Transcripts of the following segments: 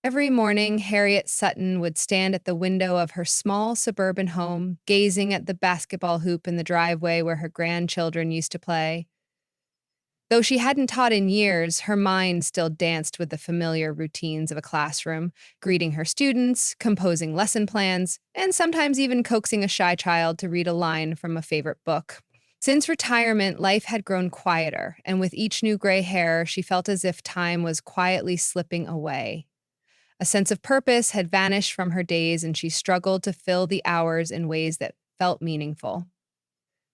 Every morning, Harriet Sutton would stand at the window of her small suburban home, gazing at the basketball hoop in the driveway where her grandchildren used to play. Though she hadn't taught in years, her mind still danced with the familiar routines of a classroom, greeting her students, composing lesson plans, and sometimes even coaxing a shy child to read a line from a favorite book. Since retirement, life had grown quieter, and with each new gray hair, she felt as if time was quietly slipping away. A sense of purpose had vanished from her days, and she struggled to fill the hours in ways that felt meaningful.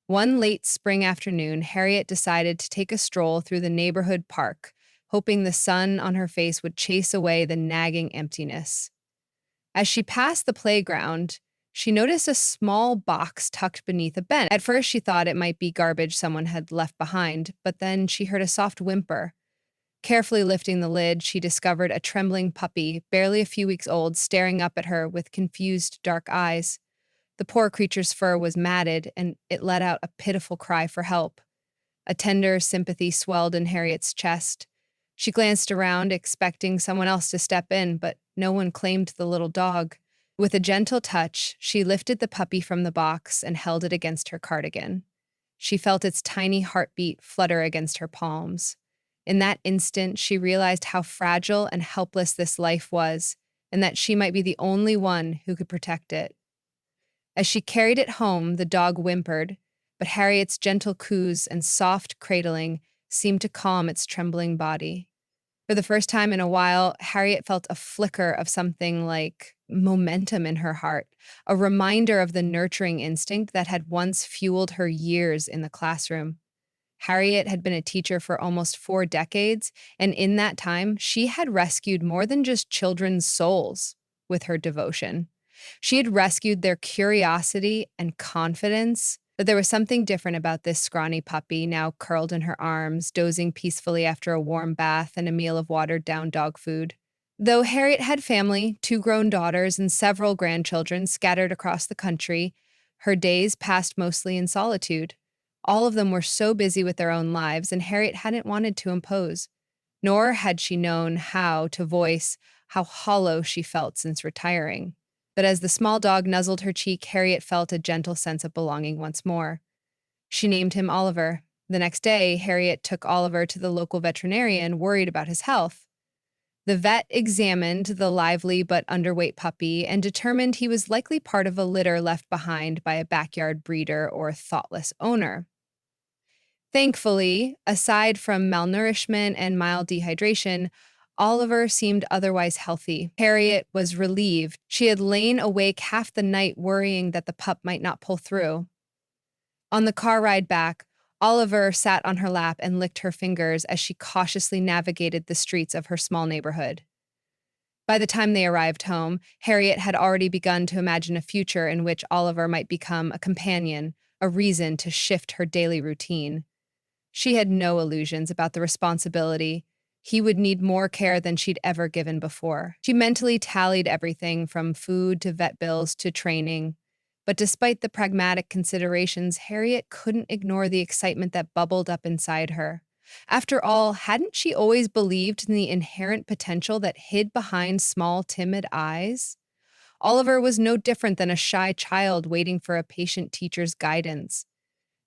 One late spring afternoon, Harriet decided to take a stroll through the neighborhood park, hoping the sun on her face would chase away the nagging emptiness. As she passed the playground, she noticed a small box tucked beneath a bench. At first, she thought it might be garbage someone had left behind, but then she heard a soft whimper. Carefully lifting the lid, she discovered a trembling puppy, barely a few weeks old, staring up at her with confused, dark eyes. The poor creature's fur was matted, and it let out a pitiful cry for help. A tender sympathy swelled in Harriet's chest. She glanced around, expecting someone else to step in, but no one claimed the little dog. With a gentle touch, she lifted the puppy from the box and held it against her cardigan. She felt its tiny heartbeat flutter against her palms. In that instant, she realized how fragile and helpless this life was, and that she might be the only one who could protect it. As she carried it home, the dog whimpered, but Harriet's gentle coos and soft cradling seemed to calm its trembling body. For the first time in a while, Harriet felt a flicker of something like momentum in her heart, a reminder of the nurturing instinct that had once fueled her years in the classroom. Harriet had been a teacher for almost 4 decades, and in that time, she had rescued more than just children's souls with her devotion. She had rescued their curiosity and confidence, but there was something different about this scrawny puppy, now curled in her arms, dozing peacefully after a warm bath and a meal of watered-down dog food. Though Harriet had family, 2 grown daughters, and several grandchildren scattered across the country, her days passed mostly in solitude. All of them were so busy with their own lives, and Harriet hadn't wanted to impose, nor had she known how to voice how hollow she felt since retiring. But as the small dog nuzzled her cheek, Harriet felt a gentle sense of belonging once more. She named him Oliver. The next day, Harriet took Oliver to the local veterinarian, worried about his health. The vet examined the lively but underweight puppy and determined he was likely part of a litter left behind by a backyard breeder or thoughtless owner. Thankfully, aside from malnourishment and mild dehydration, Oliver seemed otherwise healthy. Harriet was relieved. She had lain awake half the night worrying that the pup might not pull through. On the car ride back, Oliver sat on her lap and licked her fingers as she cautiously navigated the streets of her small neighborhood. By the time they arrived home, Harriet had already begun to imagine a future in which Oliver might become a companion, a reason to shift her daily routine. She had no illusions about the responsibility. He would need more care than she'd ever given before. She mentally tallied everything from food to vet bills to training. But despite the pragmatic considerations, Harriet couldn't ignore the excitement that bubbled up inside her. After all, hadn't she always believed in the inherent potential that hid behind small, timid eyes? Oliver was no different than a shy child waiting for a patient teacher's guidance.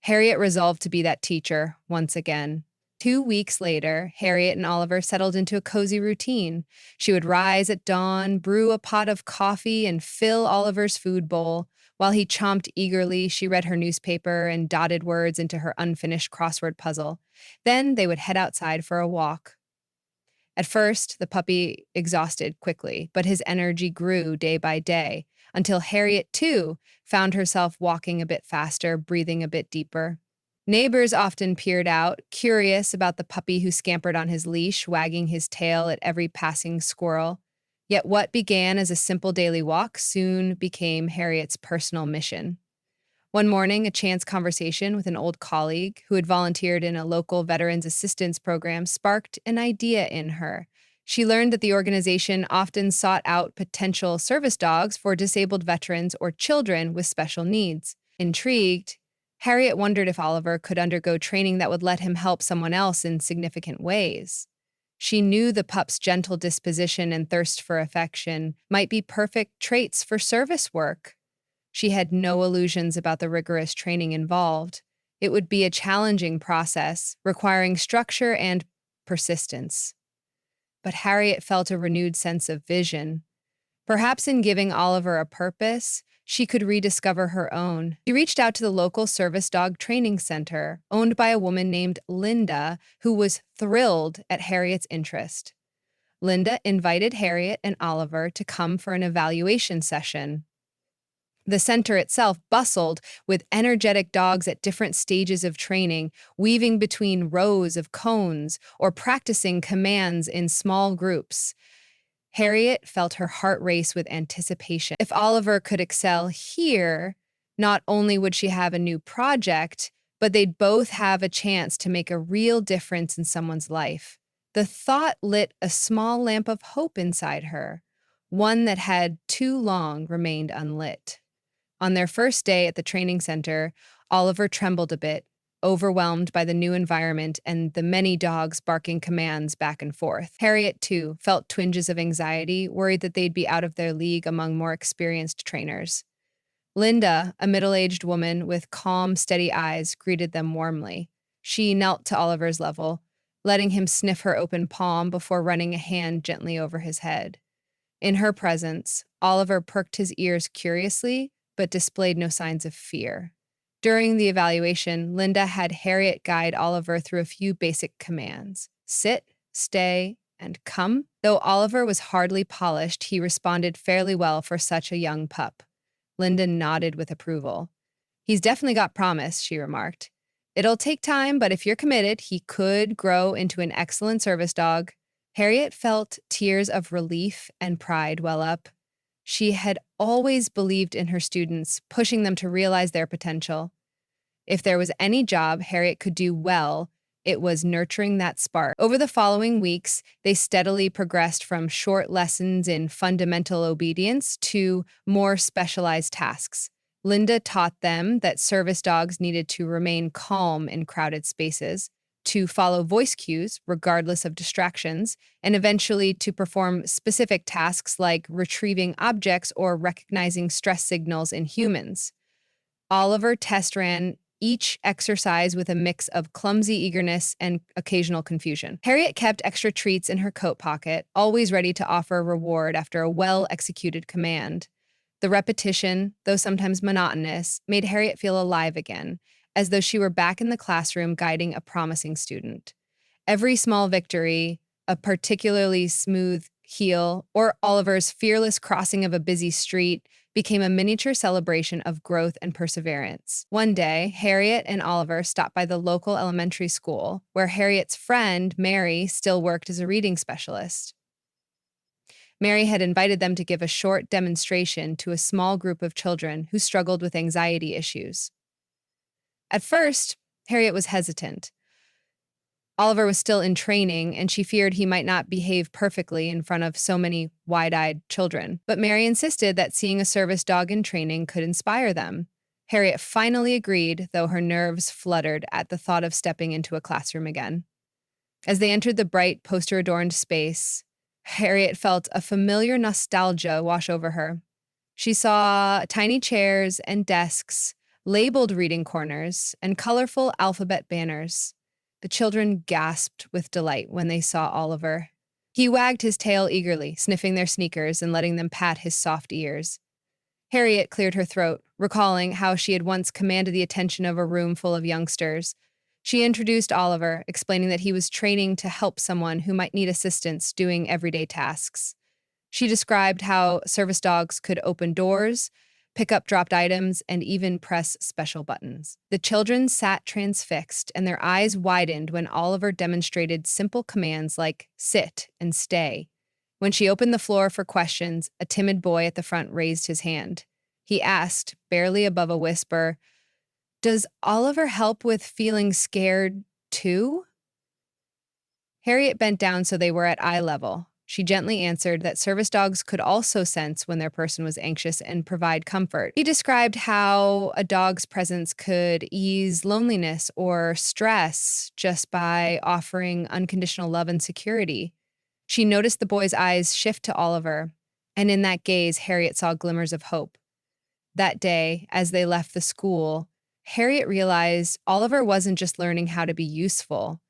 Harriet resolved to be that teacher once again. 2 weeks later, Harriet and Oliver settled into a cozy routine. She would rise at dawn, brew a pot of coffee, and fill Oliver's food bowl. While he chomped eagerly, she read her newspaper and dotted words into her unfinished crossword puzzle. Then they would head outside for a walk. At first, the puppy exhausted quickly, but his energy grew day by day, until Harriet, too, found herself walking a bit faster, breathing a bit deeper. Neighbors often peered out, curious about the puppy who scampered on his leash, wagging his tail at every passing squirrel. Yet what began as a simple daily walk soon became Harriet's personal mission. One morning, a chance conversation with an old colleague who had volunteered in a local veterans assistance program sparked an idea in her. She learned that the organization often sought out potential service dogs for disabled veterans or children with special needs. Intrigued, Harriet wondered if Oliver could undergo training that would let him help someone else in significant ways. She knew the pup's gentle disposition and thirst for affection might be perfect traits for service work. She had no illusions about the rigorous training involved. It would be a challenging process, requiring structure and persistence. But Harriet felt a renewed sense of vision. Perhaps in giving Oliver a purpose, she could rediscover her own. She reached out to the local service dog training center, owned by a woman named Linda, who was thrilled at Harriet's interest. Linda invited Harriet and Oliver to come for an evaluation session. The center itself bustled with energetic dogs at different stages of training, weaving between rows of cones or practicing commands in small groups. Harriet felt her heart race with anticipation. If Oliver could excel here, not only would she have a new project, but they'd both have a chance to make a real difference in someone's life. The thought lit a small lamp of hope inside her, one that had too long remained unlit. On their first day at the training center, Oliver trembled a bit, overwhelmed by the new environment and the many dogs barking commands back and forth. Harriet, too, felt twinges of anxiety, worried that they'd be out of their league among more experienced trainers. Linda, a middle-aged woman with calm, steady eyes, greeted them warmly. She knelt to Oliver's level, letting him sniff her open palm before running a hand gently over his head. In her presence, Oliver perked his ears curiously, but displayed no signs of fear. During the evaluation, Linda had Harriet guide Oliver through a few basic commands: sit, stay, and come. Though Oliver was hardly polished, he responded fairly well for such a young pup. Linda nodded with approval. He's definitely got promise, she remarked. It'll take time, but if you're committed, he could grow into an excellent service dog. Harriet felt tears of relief and pride well up. She had always believed in her students, pushing them to realize their potential. If there was any job Harriet could do well, it was nurturing that spark. Over the following weeks, they steadily progressed from short lessons in fundamental obedience to more specialized tasks. Linda taught them that service dogs needed to remain calm in crowded spaces, to follow voice cues regardless of distractions, and eventually to perform specific tasks like retrieving objects or recognizing stress signals in humans. Oliver test ran each exercise with a mix of clumsy eagerness and occasional confusion. Harriet kept extra treats in her coat pocket, always ready to offer a reward after a well-executed command. The repetition, though sometimes monotonous, made Harriet feel alive again, as though she were back in the classroom guiding a promising student. Every small victory, a particularly smooth heel, or Oliver's fearless crossing of a busy street, became a miniature celebration of growth and perseverance. One day, Harriet and Oliver stopped by the local elementary school, where Harriet's friend, Mary, still worked as a reading specialist. Mary had invited them to give a short demonstration to a small group of children who struggled with anxiety issues. At first, Harriet was hesitant. Oliver was still in training, and she feared he might not behave perfectly in front of so many wide-eyed children. But Mary insisted that seeing a service dog in training could inspire them. Harriet finally agreed, though her nerves fluttered at the thought of stepping into a classroom again. As they entered the bright, poster-adorned space, Harriet felt a familiar nostalgia wash over her. She saw tiny chairs and desks, labeled reading corners, and colorful alphabet banners. The children gasped with delight when they saw Oliver. He wagged his tail eagerly, sniffing their sneakers and letting them pat his soft ears. Harriet cleared her throat, recalling how she had once commanded the attention of a room full of youngsters. She introduced Oliver, explaining that he was training to help someone who might need assistance doing everyday tasks. She described how service dogs could open doors, pick up dropped items, and even press special buttons. The children sat transfixed, and their eyes widened when Oliver demonstrated simple commands like sit and stay. When she opened the floor for questions, a timid boy at the front raised his hand. He asked, barely above a whisper, "Does Oliver help with feeling scared, too?" Harriet bent down so they were at eye level. She gently answered that service dogs could also sense when their person was anxious and provide comfort. He described how a dog's presence could ease loneliness or stress just by offering unconditional love and security. She noticed the boy's eyes shift to Oliver, and in that gaze, Harriet saw glimmers of hope. That day, as they left the school, Harriet realized Oliver wasn't just learning how to be useful,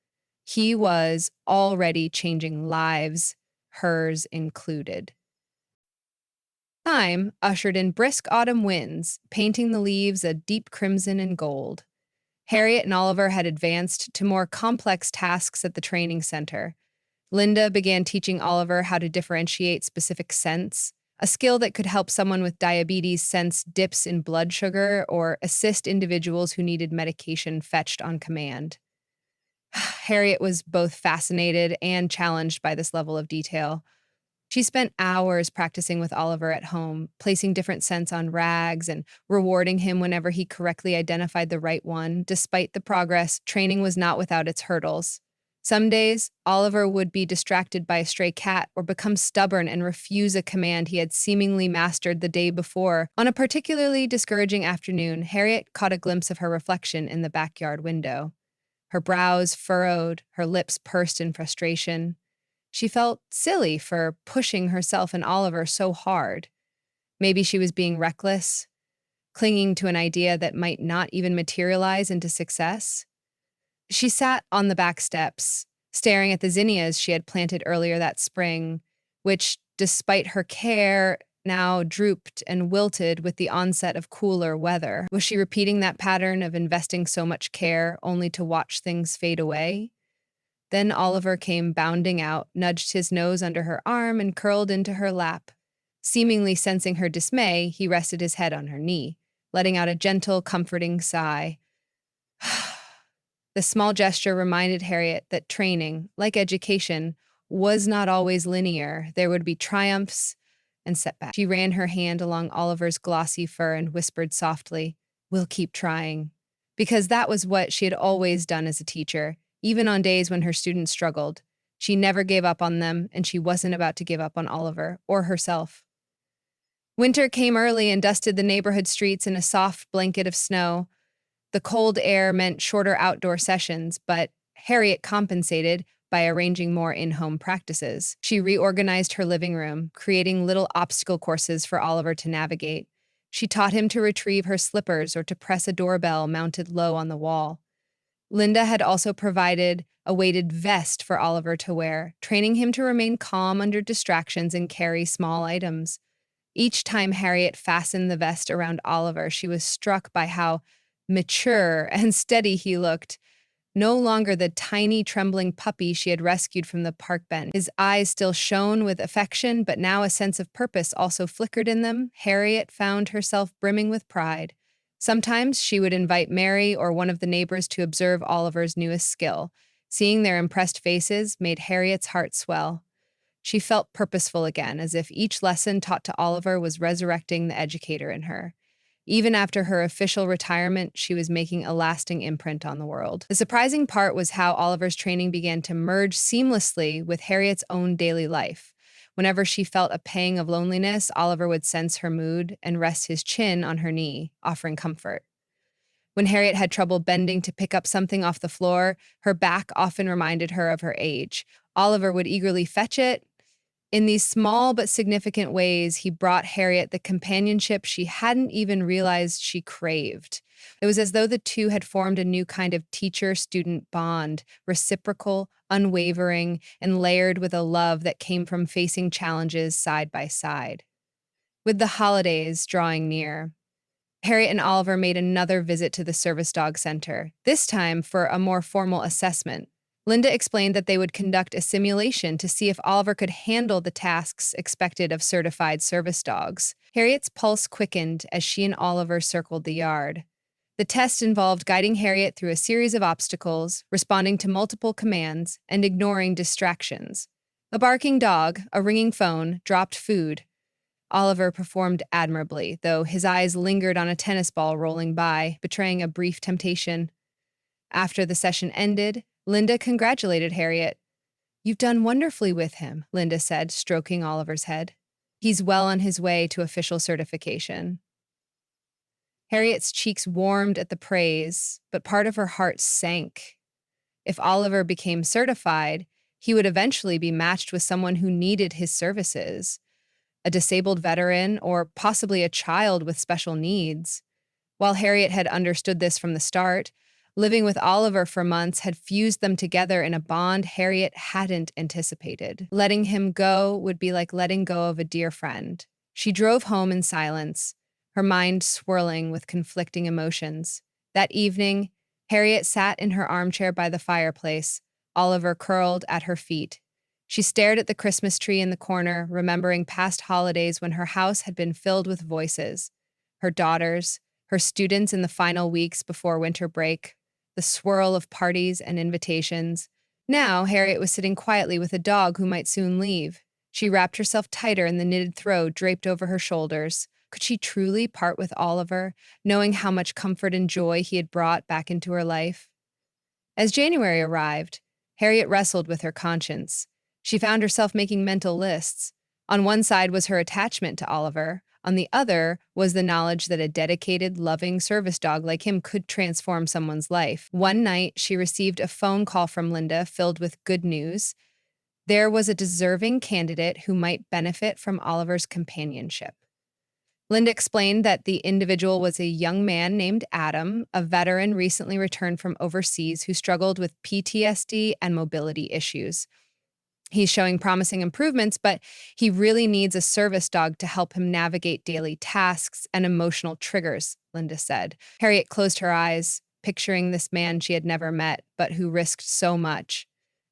he was already changing lives, hers included. Time ushered in brisk autumn winds, painting the leaves a deep crimson and gold. Harriet and Oliver had advanced to more complex tasks at the training center. Linda began teaching Oliver how to differentiate specific scents, a skill that could help someone with diabetes sense dips in blood sugar or assist individuals who needed medication fetched on command. Harriet was both fascinated and challenged by this level of detail. She spent hours practicing with Oliver at home, placing different scents on rags and rewarding him whenever he correctly identified the right one. Despite the progress, training was not without its hurdles. Some days, Oliver would be distracted by a stray cat or become stubborn and refuse a command he had seemingly mastered the day before. On a particularly discouraging afternoon, Harriet caught a glimpse of her reflection in the backyard window. Her brows furrowed, her lips pursed in frustration. She felt silly for pushing herself and Oliver so hard. Maybe she was being reckless, clinging to an idea that might not even materialize into success. She sat on the back steps, staring at the zinnias she had planted earlier that spring, which, despite her care, now drooped and wilted with the onset of cooler weather. Was she repeating that pattern of investing so much care only to watch things fade away? Then Oliver came bounding out, nudged his nose under her arm, and curled into her lap. Seemingly sensing her dismay, he rested his head on her knee, letting out a gentle, comforting sigh. The small gesture reminded Harriet that training, like education, was not always linear. There would be triumphs and setbacks. She ran her hand along Oliver's glossy fur and whispered softly, "We'll keep trying." Because that was what she had always done as a teacher, even on days when her students struggled. She never gave up on them, and she wasn't about to give up on Oliver or herself. Winter came early and dusted the neighborhood streets in a soft blanket of snow. The cold air meant shorter outdoor sessions, but Harriet compensated by arranging more in-home practices. She reorganized her living room, creating little obstacle courses for Oliver to navigate. She taught him to retrieve her slippers or to press a doorbell mounted low on the wall. Linda had also provided a weighted vest for Oliver to wear, training him to remain calm under distractions and carry small items. Each time Harriet fastened the vest around Oliver, she was struck by how mature and steady he looked, no longer the tiny, trembling puppy she had rescued from the park bench. His eyes still shone with affection, but now a sense of purpose also flickered in them. Harriet found herself brimming with pride. Sometimes she would invite Mary or one of the neighbors to observe Oliver's newest skill. Seeing their impressed faces made Harriet's heart swell. She felt purposeful again, as if each lesson taught to Oliver was resurrecting the educator in her. Even after her official retirement, she was making a lasting imprint on the world. The surprising part was how Oliver's training began to merge seamlessly with Harriet's own daily life. Whenever she felt a pang of loneliness, Oliver would sense her mood and rest his chin on her knee, offering comfort. When Harriet had trouble bending to pick up something off the floor, her back often reminded her of her age. Oliver would eagerly fetch it. In these small but significant ways, he brought Harriet the companionship she hadn't even realized she craved. It was as though the two had formed a new kind of teacher-student bond, reciprocal, unwavering, and layered with a love that came from facing challenges side by side. With the holidays drawing near, Harriet and Oliver made another visit to the Service Dog Center, this time for a more formal assessment. Linda explained that they would conduct a simulation to see if Oliver could handle the tasks expected of certified service dogs. Harriet's pulse quickened as she and Oliver circled the yard. The test involved guiding Harriet through a series of obstacles, responding to multiple commands, and ignoring distractions. A barking dog, a ringing phone, dropped food. Oliver performed admirably, though his eyes lingered on a tennis ball rolling by, betraying a brief temptation. After the session ended, Linda congratulated Harriet. You've done wonderfully with him, Linda said, stroking Oliver's head. He's well on his way to official certification. Harriet's cheeks warmed at the praise, but part of her heart sank. If Oliver became certified, he would eventually be matched with someone who needed his services, a disabled veteran or possibly a child with special needs. While Harriet had understood this from the start, living with Oliver for months had fused them together in a bond Harriet hadn't anticipated. Letting him go would be like letting go of a dear friend. She drove home in silence, her mind swirling with conflicting emotions. That evening, Harriet sat in her armchair by the fireplace, Oliver curled at her feet. She stared at the Christmas tree in the corner, remembering past holidays when her house had been filled with voices. Her daughters, her students in the final weeks before winter break, the swirl of parties and invitations. Now, Harriet was sitting quietly with a dog who might soon leave. She wrapped herself tighter in the knitted throw draped over her shoulders. Could she truly part with Oliver, knowing how much comfort and joy he had brought back into her life? As January arrived, Harriet wrestled with her conscience. She found herself making mental lists. On one side was her attachment to Oliver. On the other was the knowledge that a dedicated, loving service dog like him could transform someone's life. One night, she received a phone call from Linda filled with good news. There was a deserving candidate who might benefit from Oliver's companionship. Linda explained that the individual was a young man named Adam, a veteran recently returned from overseas who struggled with PTSD and mobility issues. He's showing promising improvements, but he really needs a service dog to help him navigate daily tasks and emotional triggers, Linda said. Harriet closed her eyes, picturing this man she had never met, but who risked so much.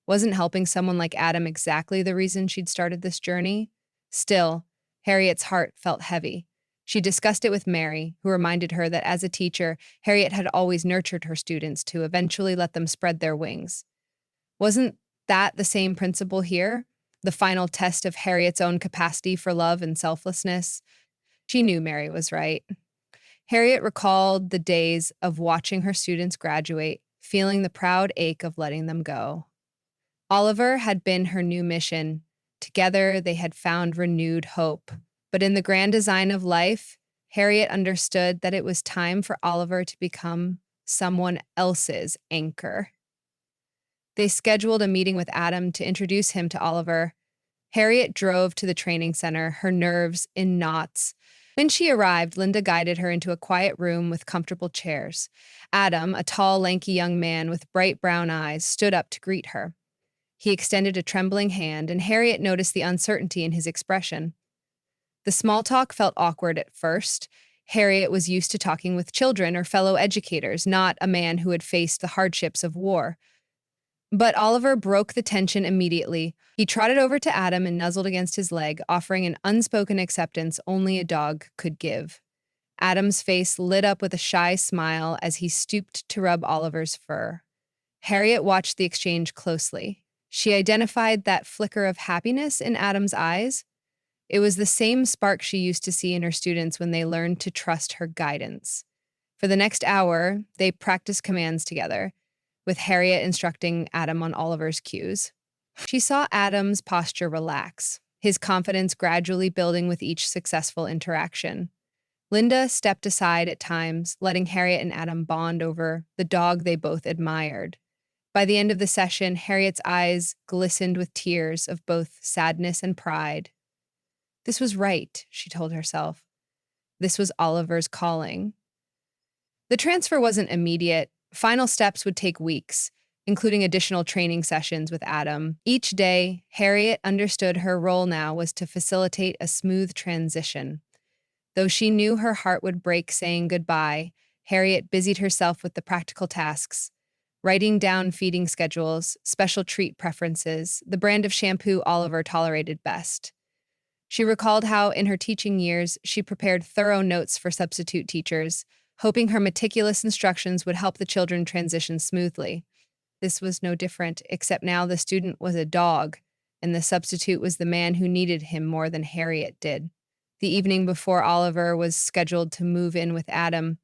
Wasn't helping someone like Adam exactly the reason she'd started this journey? Still, Harriet's heart felt heavy. She discussed it with Mary, who reminded her that as a teacher, Harriet had always nurtured her students to eventually let them spread their wings. Wasn't that the same principle here? The final test of Harriet's own capacity for love and selflessness? She knew Mary was right. Harriet recalled the days of watching her students graduate, feeling the proud ache of letting them go. Oliver had been her new mission. Together, they had found renewed hope. But in the grand design of life, Harriet understood that it was time for Oliver to become someone else's anchor. They scheduled a meeting with Adam to introduce him to Oliver. Harriet drove to the training center, her nerves in knots. When she arrived, Linda guided her into a quiet room with comfortable chairs. Adam, a tall, lanky young man with bright brown eyes, stood up to greet her. He extended a trembling hand, and Harriet noticed the uncertainty in his expression. The small talk felt awkward at first. Harriet was used to talking with children or fellow educators, not a man who had faced the hardships of war. But Oliver broke the tension immediately. He trotted over to Adam and nuzzled against his leg, offering an unspoken acceptance only a dog could give. Adam's face lit up with a shy smile as he stooped to rub Oliver's fur. Harriet watched the exchange closely. She identified that flicker of happiness in Adam's eyes. It was the same spark she used to see in her students when they learned to trust her guidance. For the next hour, they practiced commands together, with Harriet instructing Adam on Oliver's cues. She saw Adam's posture relax, his confidence gradually building with each successful interaction. Linda stepped aside at times, letting Harriet and Adam bond over the dog they both admired. By the end of the session, Harriet's eyes glistened with tears of both sadness and pride. This was right, she told herself. This was Oliver's calling. The transfer wasn't immediate. Final steps would take weeks, including additional training sessions with Adam. Each day, Harriet understood her role now was to facilitate a smooth transition. Though she knew her heart would break saying goodbye, Harriet busied herself with the practical tasks, writing down feeding schedules, special treat preferences, the brand of shampoo Oliver tolerated best. She recalled how, in her teaching years, she prepared thorough notes for substitute teachers, hoping her meticulous instructions would help the children transition smoothly. This was no different, except now the student was a dog, and the substitute was the man who needed him more than Harriet did. The evening before Oliver was scheduled to move in with Adam,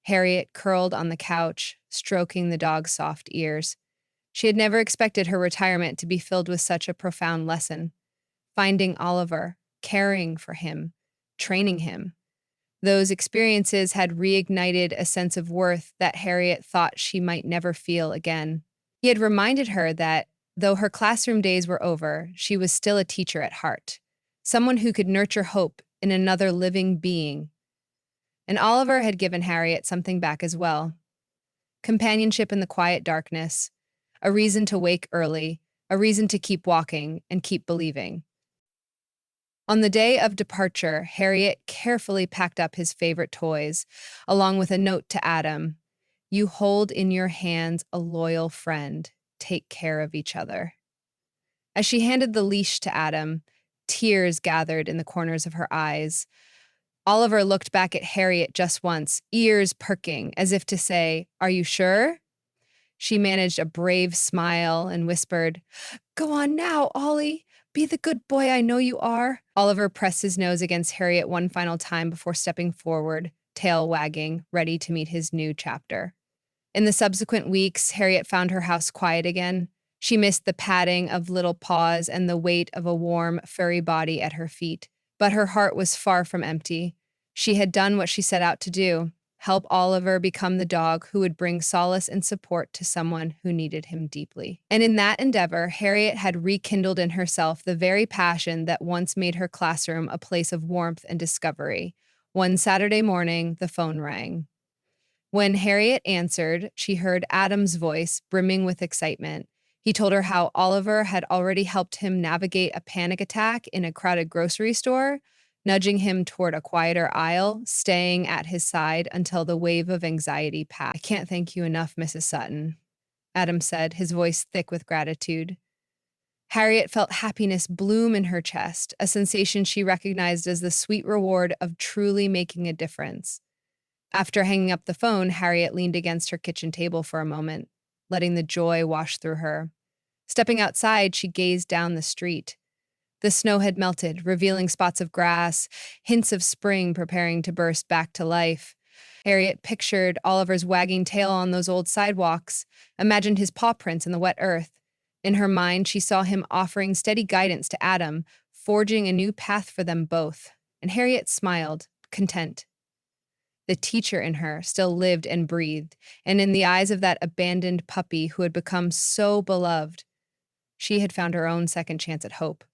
Harriet curled on the couch, stroking the dog's soft ears. She had never expected her retirement to be filled with such a profound lesson. Finding Oliver, caring for him, training him. Those experiences had reignited a sense of worth that Harriet thought she might never feel again. He had reminded her that, though her classroom days were over, she was still a teacher at heart, someone who could nurture hope in another living being. And Oliver had given Harriet something back as well: companionship in the quiet darkness, a reason to wake early, a reason to keep walking and keep believing. On the day of departure, Harriet carefully packed up his favorite toys, along with a note to Adam: "You hold in your hands a loyal friend. Take care of each other." As she handed the leash to Adam, tears gathered in the corners of her eyes. Oliver looked back at Harriet just once, ears perking, as if to say, "Are you sure?" She managed a brave smile and whispered, "Go on now, Ollie. Be the good boy I know you are." Oliver pressed his nose against Harriet one final time before stepping forward, tail wagging, ready to meet his new chapter. In the subsequent weeks, Harriet found her house quiet again. She missed the patting of little paws and the weight of a warm, furry body at her feet. But her heart was far from empty. She had done what she set out to do: help Oliver become the dog who would bring solace and support to someone who needed him deeply. And in that endeavor, Harriet had rekindled in herself the very passion that once made her classroom a place of warmth and discovery. One Saturday morning, the phone rang. When Harriet answered, she heard Adam's voice, brimming with excitement. He told her how Oliver had already helped him navigate a panic attack in a crowded grocery store, nudging him toward a quieter aisle, staying at his side until the wave of anxiety passed. "I can't thank you enough, Mrs. Sutton," Adam said, his voice thick with gratitude. Harriet felt happiness bloom in her chest, a sensation she recognized as the sweet reward of truly making a difference. After hanging up the phone, Harriet leaned against her kitchen table for a moment, letting the joy wash through her. Stepping outside, she gazed down the street. The snow had melted, revealing spots of grass, hints of spring preparing to burst back to life. Harriet pictured Oliver's wagging tail on those old sidewalks, imagined his paw prints in the wet earth. In her mind, she saw him offering steady guidance to Adam, forging a new path for them both. And Harriet smiled, content. The teacher in her still lived and breathed, and in the eyes of that abandoned puppy who had become so beloved, she had found her own second chance at hope.